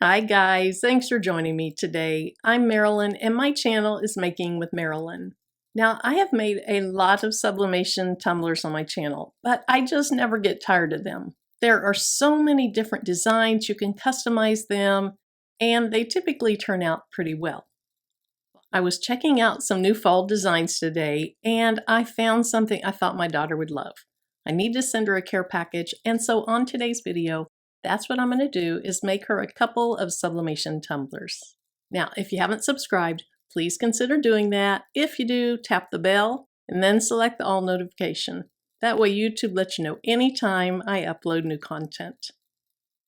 Hi guys, thanks for joining me today. I'm Marilyn and my channel is Making with Marilyn. Now I have made a lot of sublimation tumblers on my channel, but I just never get tired of them. There are so many different designs, you can customize them, and they typically turn out pretty well. I was checking out some new fall designs today and I found something I thought my daughter would love. I need to send her a care package, and so on today's video, that's what I'm going to do, is make her a couple of sublimation tumblers. Now, if you haven't subscribed, please consider doing that. If you do, tap the bell and then select the all notification. That way YouTube lets you know anytime I upload new content.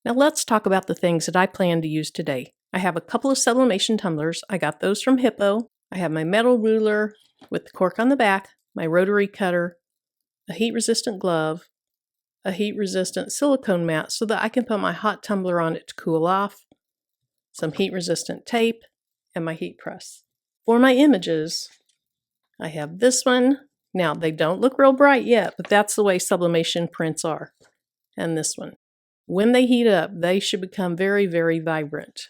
Now let's talk about the things that I plan to use today. I have a couple of sublimation tumblers. I got those from Hiipoo. I have my metal ruler with the cork on the back, my rotary cutter, a heat-resistant glove, a heat-resistant silicone mat so that I can put my hot tumbler on it to cool off, some heat-resistant tape, and my heat press. For my images, I have this one. Now, they don't look real bright yet, but that's the way sublimation prints are. And this one. When they heat up, they should become very, very vibrant.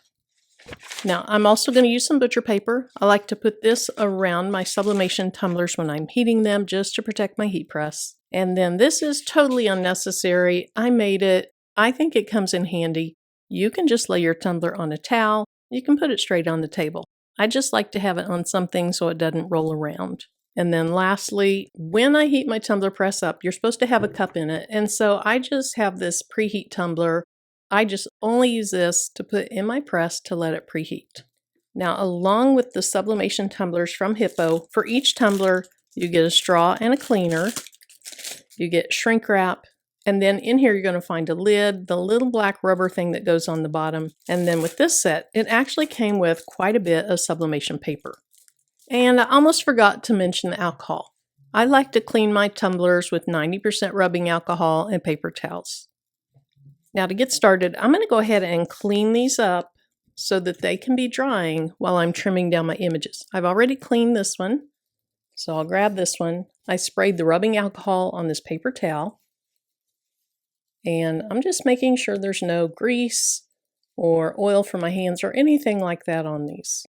Now, I'm also going to use some butcher paper. I like to put this around my sublimation tumblers when I'm heating them just to protect my heat press. And then this is totally unnecessary. I made it. I think it comes in handy. You can just lay your tumbler on a towel. You can put it straight on the table. I just like to have it on something so it doesn't roll around. And then lastly, when I heat my tumbler press up, you're supposed to have a cup in it. And so I just have this preheat tumbler. I just only use this to put in my press to let it preheat. Now, along with the sublimation tumblers from Hiipoo, for each tumbler, you get a straw and a cleaner. You get shrink wrap. And then in here, you're going to find a lid, the little black rubber thing that goes on the bottom. And then with this set, it actually came with quite a bit of sublimation paper. And I almost forgot to mention the alcohol. I like to clean my tumblers with 90% rubbing alcohol and paper towels. Now to get started, I'm going to go ahead and clean these up so that they can be drying while I'm trimming down my images. I've already cleaned this one, so I'll grab this one. I sprayed the rubbing alcohol on this paper towel, and I'm just making sure there's no grease or oil from my hands or anything like that on these.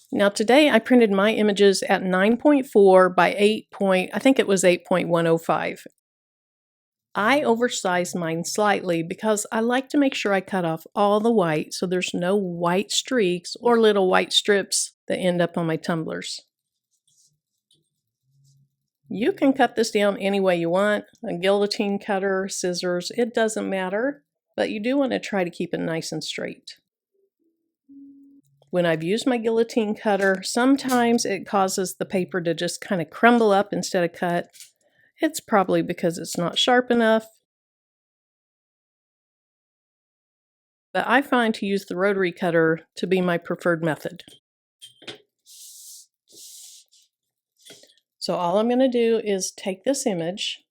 Now today I printed my images at 9.4 by 8 point, I think it was 8.105. I oversized mine slightly because I like to make sure I cut off all the white so there's no white streaks or little white strips that end up on my tumblers. You can cut this down any way you want, a guillotine cutter, scissors, it doesn't matter, but you do want to try to keep it nice and straight. When I've used my guillotine cutter, sometimes it causes the paper to just kind of crumble up instead of cut. It's probably because it's not sharp enough. But I find to use the rotary cutter to be my preferred method. So all I'm going to do is take this image.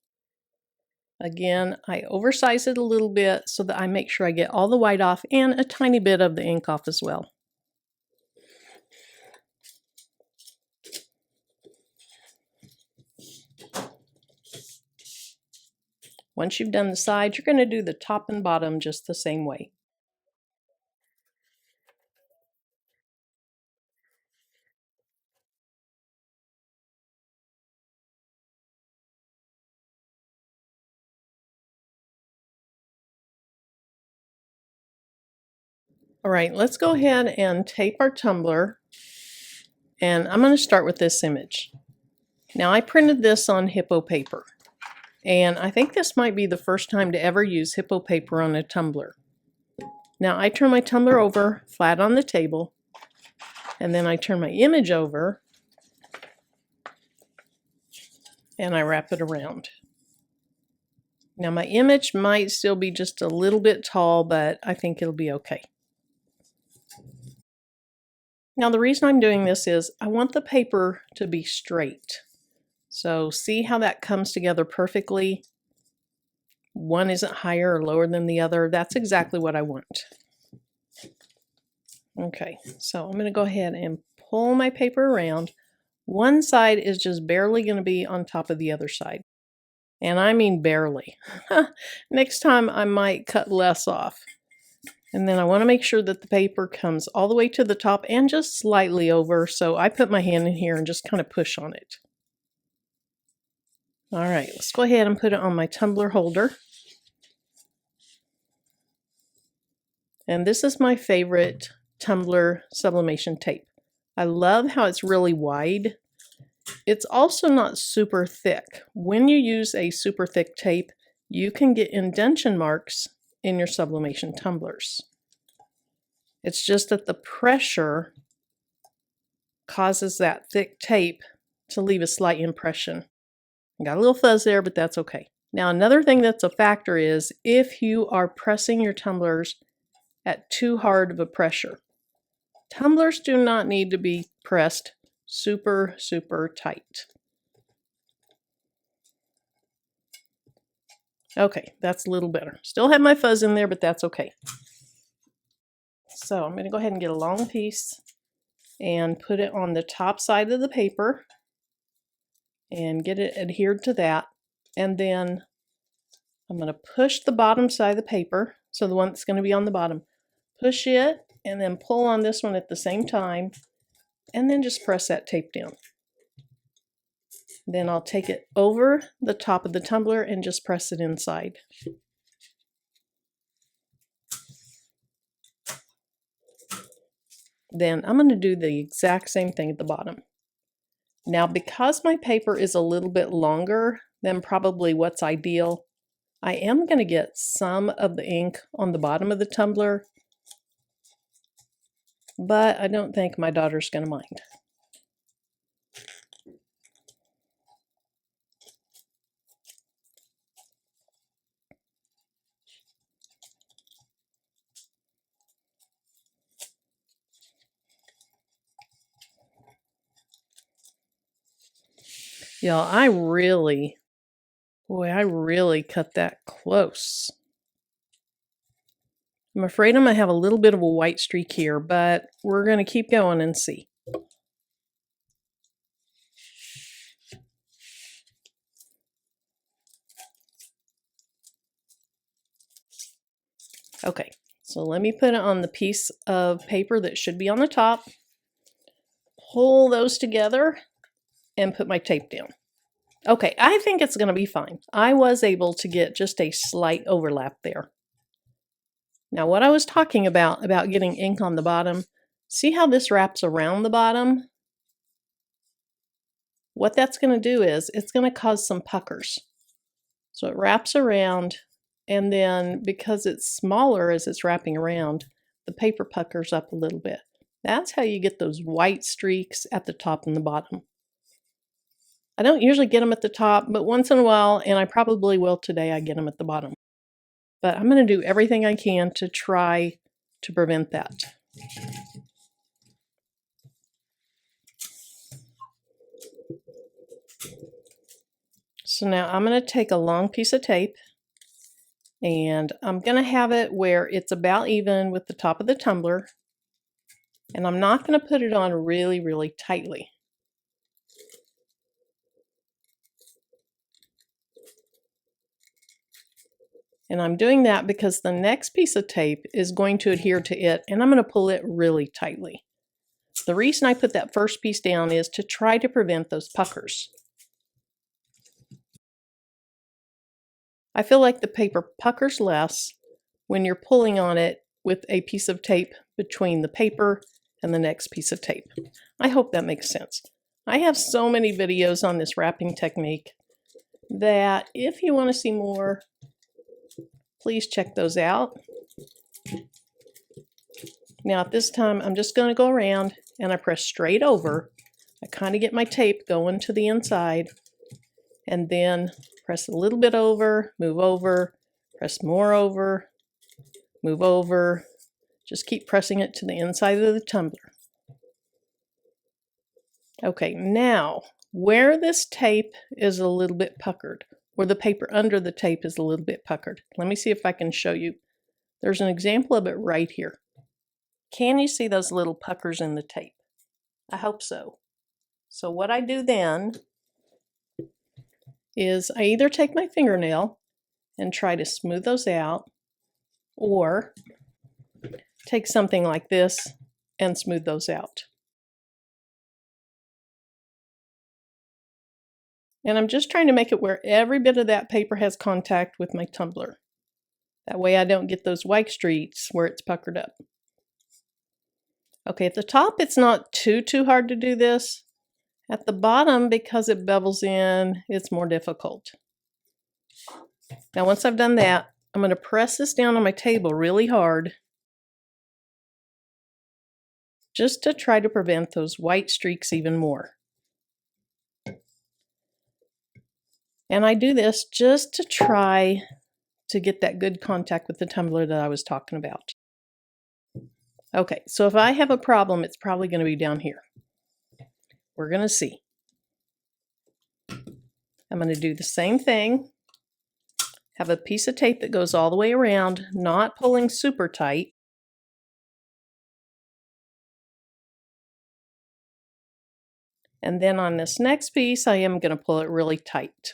Again, I oversize it a little bit so that I make sure I get all the white off and a tiny bit of the ink off as well. Once you've done the sides, you're going to do the top and bottom just the same way. All right, let's go ahead and tape our tumbler. And I'm going to start with this image. Now I printed this on Hiipoo paper. And I think this might be the first time to ever use Hiipoo paper on a tumbler. Now I turn my tumbler over flat on the table, and then I turn my image over and I wrap it around. Now my image might still be just a little bit tall, but I think it'll be okay. Now the reason I'm doing this is I want the paper to be straight. So see how that comes together perfectly? One isn't higher or lower than the other. That's exactly what I want. Okay, so I'm going to go ahead and pull my paper around. One side is just barely going to be on top of the other side. And I mean barely. Next time I might cut less off. And then I want to make sure that the paper comes all the way to the top and just slightly over. So I put my hand in here and just kind of push on it. All right, let's go ahead and put it on my tumbler holder. And this is my favorite tumbler sublimation tape. I love how it's really wide. It's also not super thick. When you use a super thick tape, you can get indentation marks in your sublimation tumblers. It's just that the pressure causes that thick tape to leave a slight impression. I got a little fuzz there, but that's okay. Now, another thing that's a factor is if you are pressing your tumblers at too hard of a pressure. Tumblers do not need to be pressed super, super tight. Okay, that's a little better. Still have my fuzz in there, but that's okay. So I'm going to go ahead and get a long piece and put it on the top side of the paper and get it adhered to that. And then I'm going to push the bottom side of the paper, so the one that's going to be on the bottom. Push it and then pull on this one at the same time, and then just press that tape down. Then I'll take it over the top of the tumbler and just press it inside. Then I'm going to do the exact same thing at the bottom. Now, because my paper is a little bit longer than probably what's ideal, I am going to get some of the ink on the bottom of the tumbler, but I don't think my daughter's going to mind. Y'all, I really cut that close. I'm afraid I'm going to have a little bit of a white streak here, but we're going to keep going and see. Okay, so let me put it on the piece of paper that should be on the top, pull those together, and put my tape down. Okay, I think it's going to be fine. I was able to get just a slight overlap there. Now, what I was talking about getting ink on the bottom, see how this wraps around the bottom? What that's going to do is it's going to cause some puckers. So it wraps around, and then because it's smaller as it's wrapping around, the paper puckers up a little bit. That's how you get those white streaks at the top and the bottom. I don't usually get them at the top, but once in a while, and I probably will today, I get them at the bottom. But I'm going to do everything I can to try to prevent that. So now I'm going to take a long piece of tape, and I'm going to have it where it's about even with the top of the tumbler, and I'm not going to put it on really, really tightly. And I'm doing that because the next piece of tape is going to adhere to it, and I'm going to pull it really tightly. The reason I put that first piece down is to try to prevent those puckers. I feel like the paper puckers less when you're pulling on it with a piece of tape between the paper and the next piece of tape. I hope that makes sense. I have so many videos on this wrapping technique that if you want to see more, please check those out. Now at this time, I'm just going to go around and I press straight over. I kind of get my tape going to the inside, and then press a little bit over, press more over, move over. Just keep pressing it to the inside of the tumbler. Okay, now where this tape is a little bit puckered, or the paper under the tape is a little bit puckered. Let me see if I can show you. There's an example of it right here. Can you see those little puckers in the tape? I hope so. So what I do then is I either take my fingernail and try to smooth those out, or take something like this and smooth those out. And I'm just trying to make it where every bit of that paper has contact with my tumbler. That way I don't get those white streaks where it's puckered up. Okay, at the top it's not too hard to do this. At the bottom, because it bevels in, it's more difficult. Now once I've done that, I'm going to press this down on my table really hard, just to try to prevent those white streaks even more. And I do this just to try to get that good contact with the tumbler that I was talking about. Okay, so if I have a problem, it's probably going to be down here. We're going to see. I'm going to do the same thing. Have a piece of tape that goes all the way around, not pulling super tight. And then on this next piece, I am going to pull it really tight.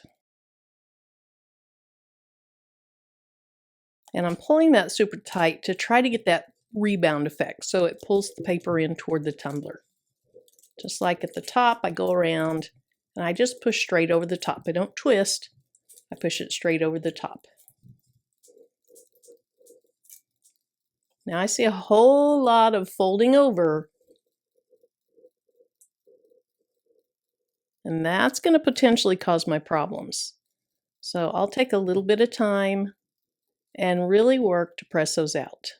And I'm pulling that super tight to try to get that rebound effect, so it pulls the paper in toward the tumbler. Just like at the top, I go around and I just push straight over the top. I don't twist, I push it straight over the top. Now I see a whole lot of folding over, and that's going to potentially cause my problems. So I'll take a little bit of time and really work to press those out.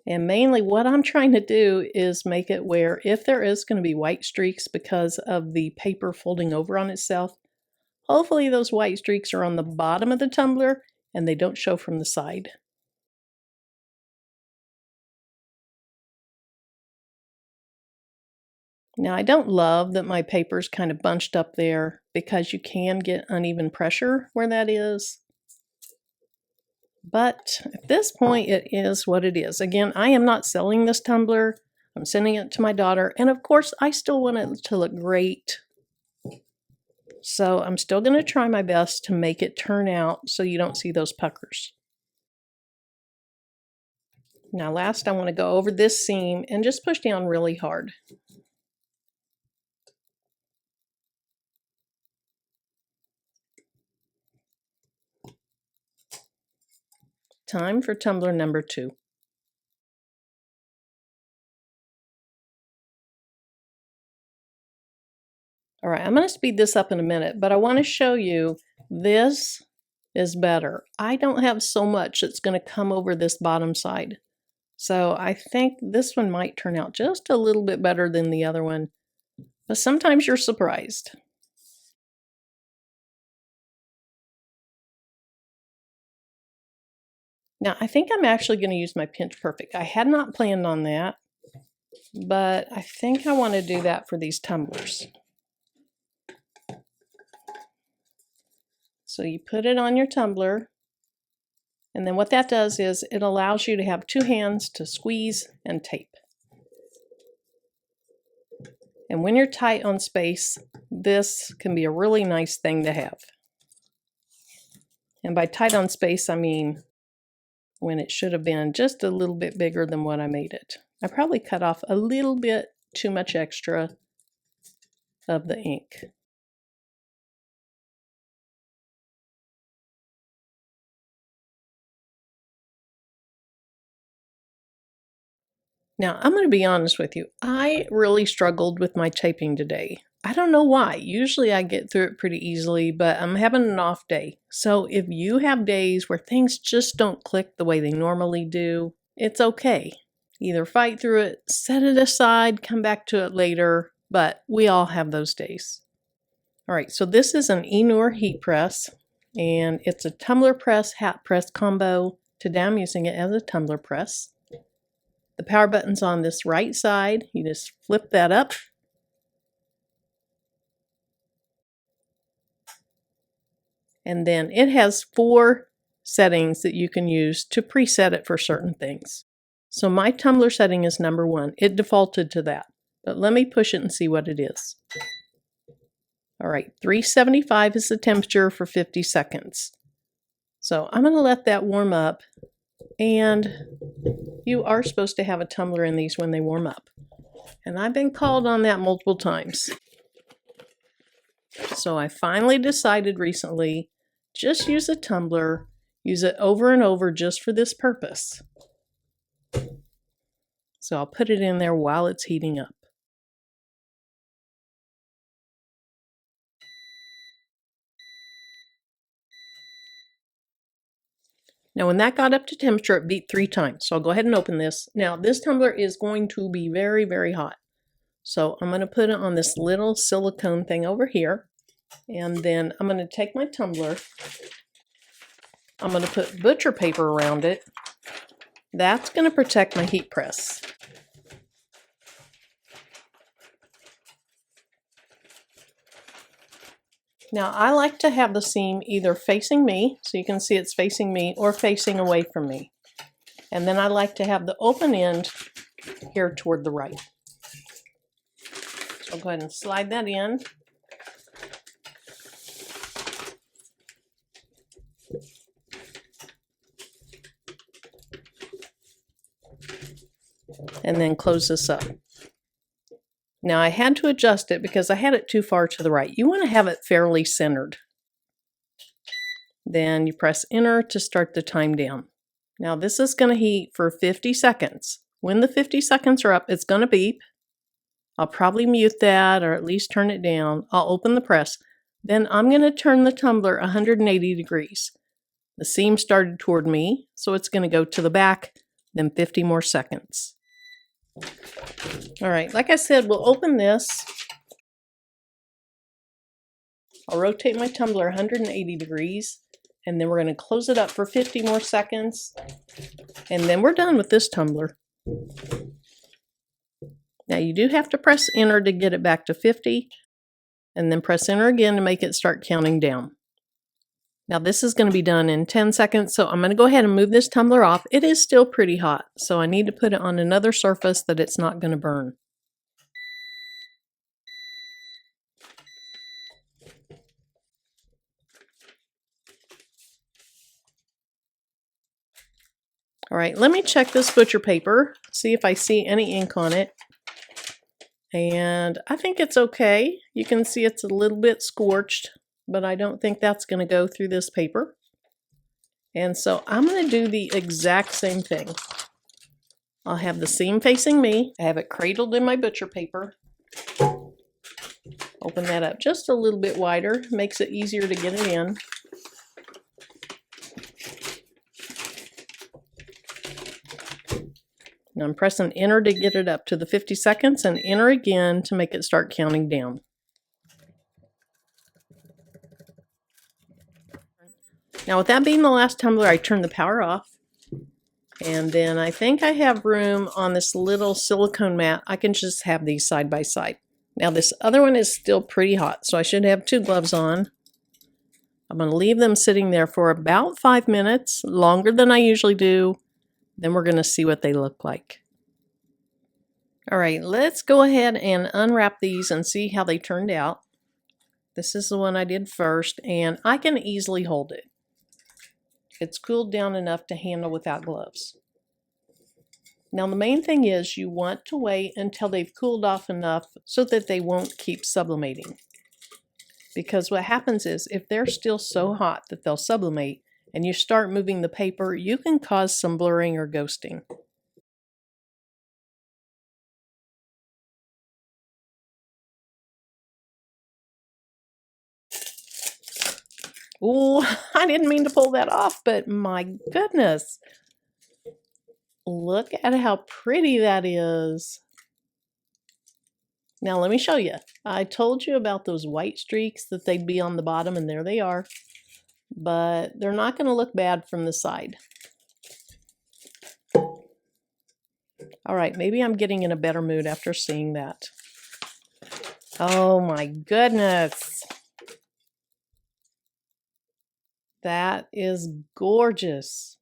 And mainly what I'm trying to do is make it where if there is going to be white streaks because of the paper folding over on itself, hopefully those white streaks are on the bottom of the tumbler and they don't show from the side. Now I don't love that my paper's kind of bunched up there, because you can get uneven pressure where that is. But at this point, it is what it is. Again, I am not selling this tumbler. I'm sending it to my daughter. And of course, I still want it to look great. So I'm still going to try my best to make it turn out so you don't see those puckers. Now last, I want to go over this seam and just push down really hard. Time for tumbler number 2. All right, I'm going to speed this up in a minute, but I want to show you this is better. I don't have so much that's going to come over this bottom side. So I think this one might turn out just a little bit better than the other one, but sometimes you're surprised. Now, I think I'm actually going to use my Pinch Perfect. I had not planned on that, but I think I want to do that for these tumblers. So you put it on your tumbler, and then what that does is it allows you to have 2 hands to squeeze and tape. And when you're tight on space, this can be a really nice thing to have. And by tight on space, I mean when it should have been just a little bit bigger than what I made it. I probably cut off a little bit too much extra of the ink. Now, I'm going to be honest with you. I really struggled with my taping today. I don't know why. Usually I get through it pretty easily, but I'm having an off day. So if you have days where things just don't click the way they normally do, it's okay. Either fight through it, set it aside, come back to it later, but we all have those days. All right, so this is an Enur heat press, and it's a tumbler press, hat press combo. Today I'm using it as a tumbler press. The power button's on this right side. You just flip that up. And then it has 4 settings that you can use to preset it for certain things. So my tumbler setting is number 1. It defaulted to that. But let me push it and see what it is. All right, 375 is the temperature for 50 seconds. So I'm going to let that warm up, and you are supposed to have a tumbler in these when they warm up. And I've been called on that multiple times. So I finally decided recently, just use a tumbler, use it over and over just for this purpose. So I'll put it in there while it's heating up. Now when that got up to temperature, it beat 3 times. So I'll go ahead and open this. Now this tumbler is going to be very, very hot. So I'm going to put it on this little silicone thing over here. And then I'm going to take my tumbler. I'm going to put butcher paper around it. That's going to protect my heat press. Now I like to have the seam either facing me, so you can see it's facing me, or facing away from me. And then I like to have the open end here toward the right. So I'll go ahead and slide that in. And then close this up. Now I had to adjust it because I had it too far to the right. You want to have it fairly centered. Then you press enter to start the time down. Now this is going to heat for 50 seconds. When the 50 seconds are up, it's going to beep. I'll probably mute that or at least turn it down. I'll open the press. Then I'm going to turn the tumbler 180 degrees. The seam started toward me, so it's going to go to the back, then 50 more seconds. All right, like I said, we'll open this. I'll rotate my tumbler 180 degrees, and then we're going to close it up for 50 more seconds, and then we're done with this tumbler. Now you do have to press enter to get it back to 50, and then press enter again to make it start counting down. Now this is going to be done in 10 seconds, so I'm going to go ahead and move this tumbler off. It is still pretty hot, so I need to put it on another surface that it's not going to burn. All right, let me check this butcher paper, see if I see any ink on it. And I think it's okay. You can see it's a little bit scorched, but I don't think that's going to go through this paper. And so I'm going to do the exact same thing. I'll have the seam facing me. I have it cradled in my butcher paper. Open that up just a little bit wider, makes it easier to get it in. Now I'm pressing enter to get it up to the 50 seconds and enter again to make it start counting down. Now with that being the last tumbler, I turn the power off. And then I think I have room on this little silicone mat. I can just have these side by side. Now this other one is still pretty hot, so I should have 2 gloves on. I'm going to leave them sitting there for about 5 minutes, longer than I usually do. Then we're going to see what they look like. All right, let's go ahead and unwrap these and see how they turned out. This is the one I did first, and I can easily hold it. It's cooled down enough to handle without gloves. Now the main thing is you want to wait until they've cooled off enough so that they won't keep sublimating. Because what happens is if they're still so hot that they'll sublimate, and you start moving the paper, you can cause some blurring or ghosting. Ooh, I didn't mean to pull that off, but my goodness. Look at how pretty that is. Now let me show you. I told you about those white streaks that they'd be on the bottom, and there they are. But they're not going to look bad from the side. All right, maybe I'm getting in a better mood after seeing that. Oh my goodness. That is gorgeous.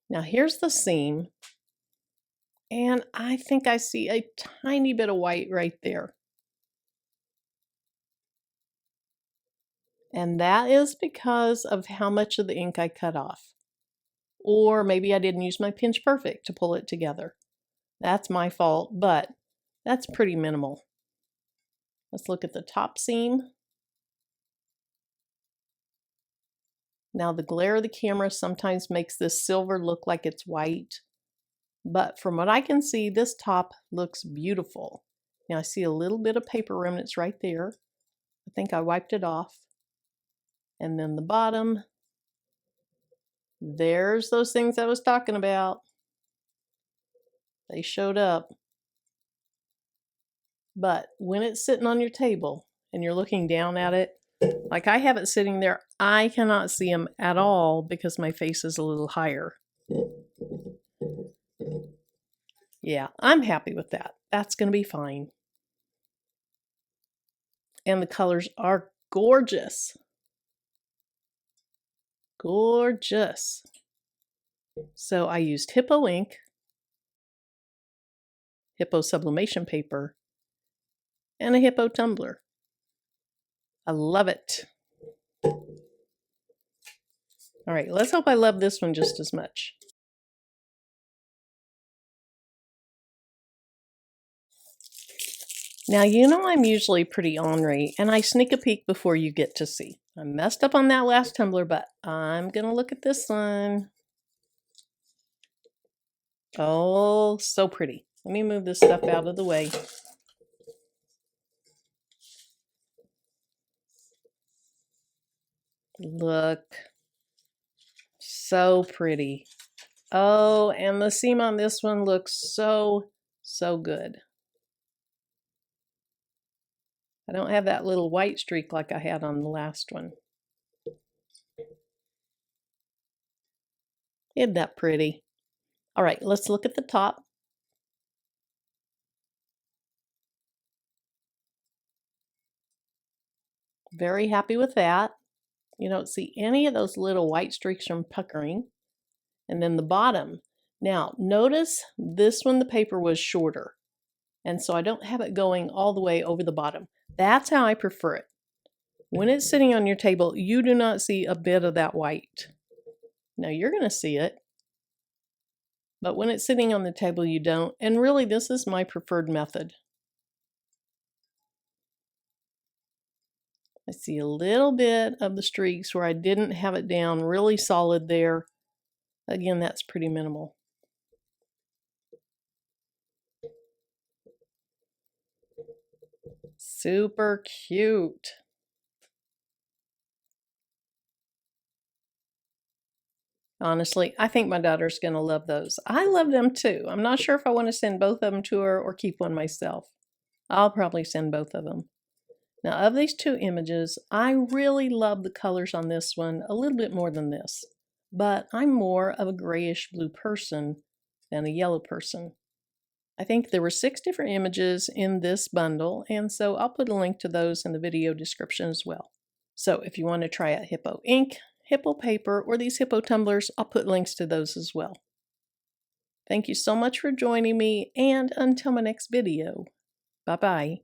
Now here's the seam. And I think I see a tiny bit of white right there. And that is because of how much of the ink I cut off. Or maybe I didn't use my Pinch Perfect to pull it together. That's my fault, but that's pretty minimal. Let's look at the top seam. Now the glare of the camera sometimes makes this silver look like it's white, but from what I can see, this top looks beautiful. Now I see a little bit of paper remnants right there. I think I wiped it off. And then the bottom, there's those things I was talking about. They showed up. But when it's sitting on your table and you're looking down at it, like I have it sitting there, I cannot see them at all because my face is a little higher. Yeah, I'm happy with that. That's going to be fine. And the colors are gorgeous. Gorgeous. So I used Hiipoo ink, Hiipoo sublimation paper, and a Hiipoo tumbler. I love it. All right, let's hope I love this one just as much. Now, you know I'm usually pretty ornery, and I sneak a peek before you get to see. I messed up on that last tumbler, but I'm going to look at this one. Oh, so pretty. Let me move this stuff out of the way. Look. So pretty. Oh, and the seam on this one looks so good. I don't have that little white streak like I had on the last one. Isn't that pretty? All right, let's look at the top. Very happy with that. You don't see any of those little white streaks from puckering. And then the bottom. Now, notice this one, the paper was shorter. And so I don't have it going all the way over the bottom. That's how I prefer it. When it's sitting on your table, you do not see a bit of that white. Now you're going to see it, but when it's sitting on the table, you don't. And really, this is my preferred method. I see a little bit of the streaks where I didn't have it down really solid there. Again, that's pretty minimal. Super cute. Honestly, I think my daughter's going to love those. I love them too. I'm not sure if I want to send both of them to her or keep one myself. I'll probably send both of them. Now, of these two images, I really love the colors on this one a little bit more than this. But I'm more of a grayish blue person than a yellow person. I think there were 6 different images in this bundle, and so I'll put a link to those in the video description as well. So if you want to try out Hiipoo ink, Hiipoo paper, or these Hiipoo tumblers, I'll put links to those as well. Thank you so much for joining me, and until my next video, bye-bye.